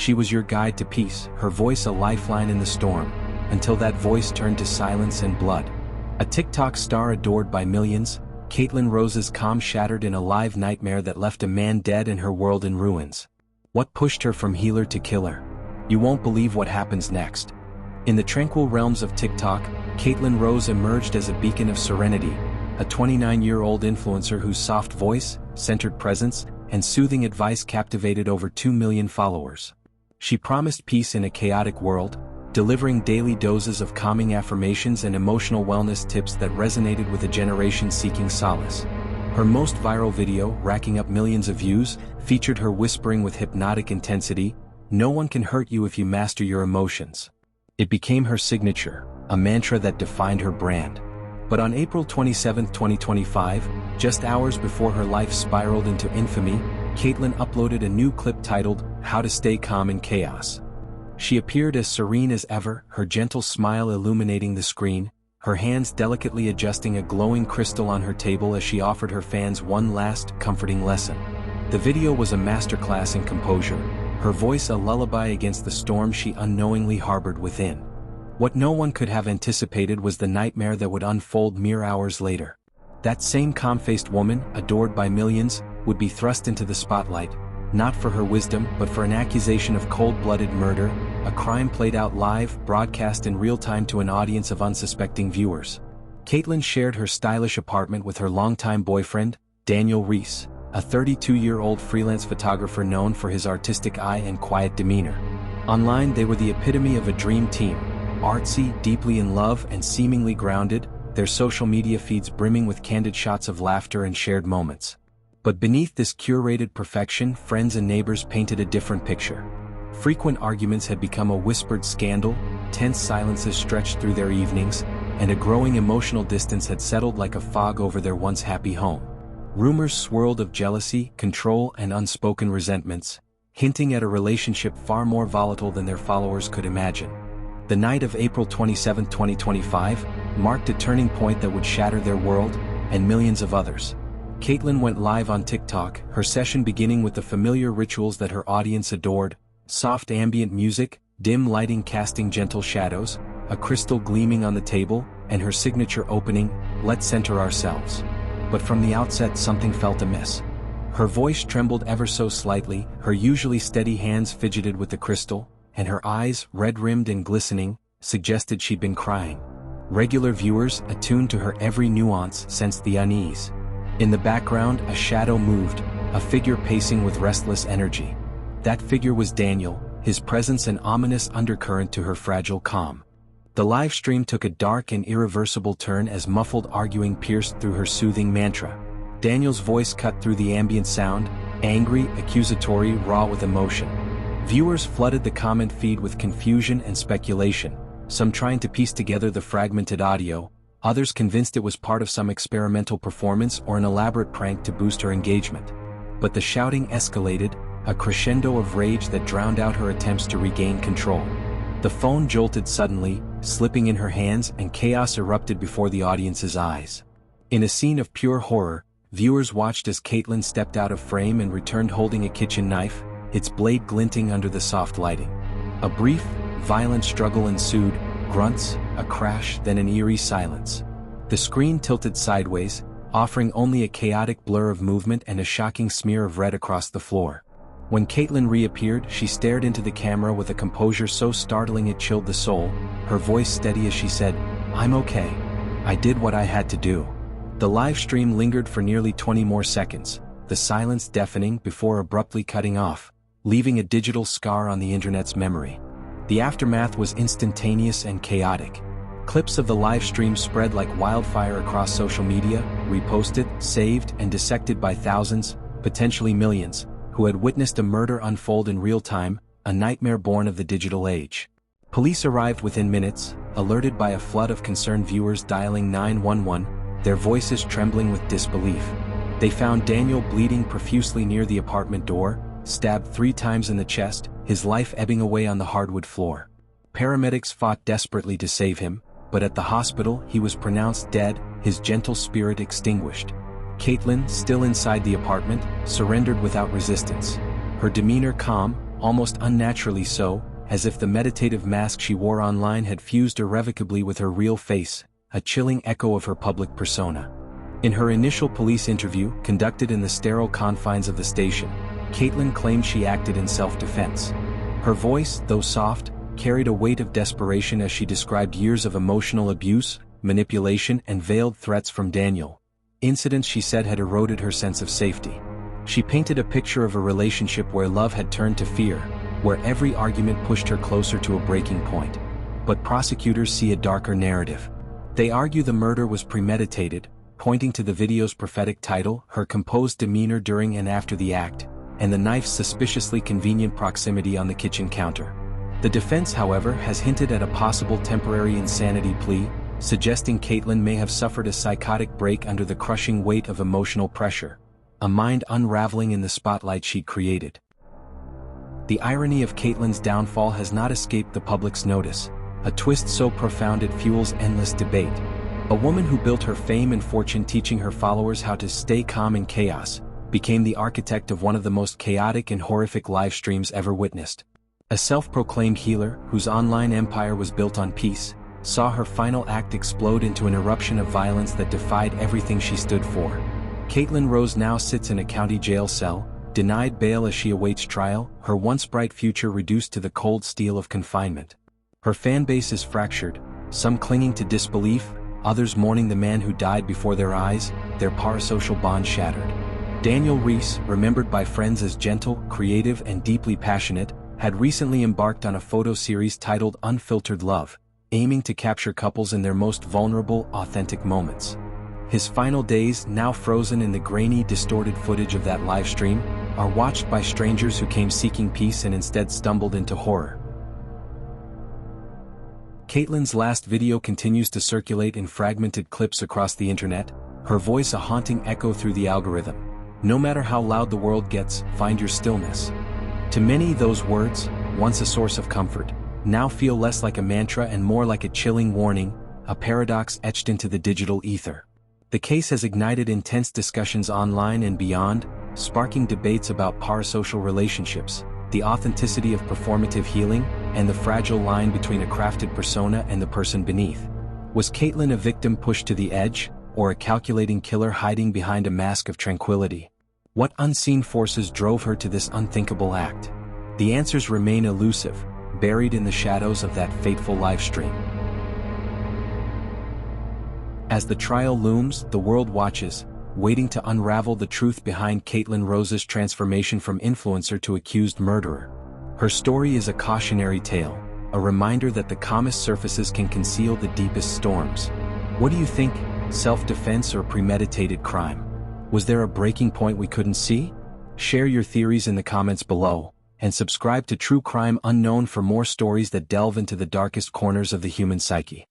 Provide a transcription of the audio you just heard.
She was your guide to peace, her voice a lifeline in the storm, until that voice turned to silence and blood. A TikTok star adored by millions, Kaitlyn Rose's calm shattered in a live nightmare that left a man dead and her world in ruins. What pushed her from healer to killer? You won't believe what happens next. In the tranquil realms of TikTok, Kaitlyn Rose emerged as a beacon of serenity, a 29-year-old influencer whose soft voice, centered presence, and soothing advice captivated over 2 million followers. She promised peace in a chaotic world, delivering daily doses of calming affirmations and emotional wellness tips that resonated with a generation seeking solace. Her most viral video, racking up millions of views, featured her whispering with hypnotic intensity, "No one can hurt you if you master your emotions." It became her signature, a mantra that defined her brand. But on April 27, 2025, just hours before her life spiraled into infamy, Kaitlyn uploaded a new clip titled, "How to Stay Calm in Chaos." She appeared as serene as ever, her gentle smile illuminating the screen, her hands delicately adjusting a glowing crystal on her table as she offered her fans one last, comforting lesson. The video was a masterclass in composure, her voice a lullaby against the storm she unknowingly harbored within. What no one could have anticipated was the nightmare that would unfold mere hours later. That same calm-faced woman, adored by millions, would be thrust into the spotlight, not for her wisdom but for an accusation of cold-blooded murder, a crime played out live, broadcast in real time to an audience of unsuspecting viewers. Kaitlyn shared her stylish apartment with her longtime boyfriend, Daniel Reese, a 32-year-old freelance photographer known for his artistic eye and quiet demeanor. Online they were the epitome of a dream team, artsy, deeply in love and seemingly grounded, their social media feeds brimming with candid shots of laughter and shared moments. But beneath this curated perfection, friends and neighbors painted a different picture. Frequent arguments had become a whispered scandal, tense silences stretched through their evenings, and a growing emotional distance had settled like a fog over their once happy home. Rumors swirled of jealousy, control, and unspoken resentments, hinting at a relationship far more volatile than their followers could imagine. The night of April 27, 2025, marked a turning point that would shatter their world, and millions of others. Kaitlyn went live on TikTok, her session beginning with the familiar rituals that her audience adored: soft ambient music, dim lighting casting gentle shadows, a crystal gleaming on the table, and her signature opening, "Let's center ourselves." But from the outset something felt amiss. Her voice trembled ever so slightly, her usually steady hands fidgeted with the crystal, and her eyes, red-rimmed and glistening, suggested she'd been crying. Regular viewers, attuned to her every nuance, sensed the unease. In the background, a shadow moved, a figure pacing with restless energy. That figure was Daniel, his presence an ominous undercurrent to her fragile calm. The live stream took a dark and irreversible turn as muffled arguing pierced through her soothing mantra. Daniel's voice cut through the ambient sound, angry, accusatory, raw with emotion. Viewers flooded the comment feed with confusion and speculation, some trying to piece together the fragmented audio, others convinced it was part of some experimental performance or an elaborate prank to boost her engagement. But the shouting escalated, a crescendo of rage that drowned out her attempts to regain control. The phone jolted suddenly, slipping in her hands, and chaos erupted before the audience's eyes. In a scene of pure horror, viewers watched as Kaitlyn stepped out of frame and returned holding a kitchen knife, its blade glinting under the soft lighting. A brief, violent struggle ensued, grunts, a crash, then an eerie silence. The screen tilted sideways, offering only a chaotic blur of movement and a shocking smear of red across the floor. When Kaitlyn reappeared, she stared into the camera with a composure so startling it chilled the soul, her voice steady as she said, "I'm okay. I did what I had to do." The live stream lingered for nearly 20 more seconds, the silence deafening before abruptly cutting off, leaving a digital scar on the internet's memory. The aftermath was instantaneous and chaotic. Clips of the live stream spread like wildfire across social media, reposted, saved, and dissected by thousands, potentially millions, who had witnessed a murder unfold in real time, a nightmare born of the digital age. Police arrived within minutes, alerted by a flood of concerned viewers dialing 911, their voices trembling with disbelief. They found Daniel bleeding profusely near the apartment door, stabbed 3 times in the chest, his life ebbing away on the hardwood floor. Paramedics fought desperately to save him, but at the hospital he was pronounced dead, his gentle spirit extinguished. Kaitlyn, still inside the apartment, surrendered without resistance. Her demeanor calm, almost unnaturally so, as if the meditative mask she wore online had fused irrevocably with her real face, a chilling echo of her public persona. In her initial police interview, conducted in the sterile confines of the station, Kaitlyn claimed she acted in self-defense. Her voice, though soft, carried a weight of desperation as she described years of emotional abuse, manipulation, and veiled threats from Daniel. Incidents she said had eroded her sense of safety. She painted a picture of a relationship where love had turned to fear, where every argument pushed her closer to a breaking point. But prosecutors see a darker narrative. They argue the murder was premeditated, pointing to the video's prophetic title, her composed demeanor during and after the act, and the knife's suspiciously convenient proximity on the kitchen counter. The defense, however, has hinted at a possible temporary insanity plea, suggesting Kaitlyn may have suffered a psychotic break under the crushing weight of emotional pressure, a mind unraveling in the spotlight she'd created. The irony of Kaitlyn's downfall has not escaped the public's notice, a twist so profound it fuels endless debate. A woman who built her fame and fortune teaching her followers how to stay calm in chaos, became the architect of one of the most chaotic and horrific live streams ever witnessed. A self-proclaimed healer, whose online empire was built on peace, saw her final act explode into an eruption of violence that defied everything she stood for. Kaitlyn Rose now sits in a county jail cell, denied bail as she awaits trial, her once bright future reduced to the cold steel of confinement. Her fan base is fractured, some clinging to disbelief, others mourning the man who died before their eyes, their parasocial bond shattered. Daniel Reese, remembered by friends as gentle, creative, and deeply passionate, had recently embarked on a photo series titled Unfiltered Love, aiming to capture couples in their most vulnerable, authentic moments. His final days, now frozen in the grainy, distorted footage of that live stream, are watched by strangers who came seeking peace and instead stumbled into horror. Kaitlyn's last video continues to circulate in fragmented clips across the internet, her voice a haunting echo through the algorithm. No matter how loud the world gets, find your stillness. To many, those words, once a source of comfort, now feel less like a mantra and more like a chilling warning, a paradox etched into the digital ether. The case has ignited intense discussions online and beyond, sparking debates about parasocial relationships, the authenticity of performative healing, and the fragile line between a crafted persona and the person beneath. Was Kaitlyn a victim pushed to the edge, or a calculating killer hiding behind a mask of tranquility? What unseen forces drove her to this unthinkable act? The answers remain elusive, buried in the shadows of that fateful live stream. As the trial looms, the world watches, waiting to unravel the truth behind Kaitlyn Rose's transformation from influencer to accused murderer. Her story is a cautionary tale, a reminder that the calmest surfaces can conceal the deepest storms. What do you think? Self-defense or premeditated crime? Was there a breaking point we couldn't see? Share your theories in the comments below, and subscribe to True Crime Unknown for more stories that delve into the darkest corners of the human psyche.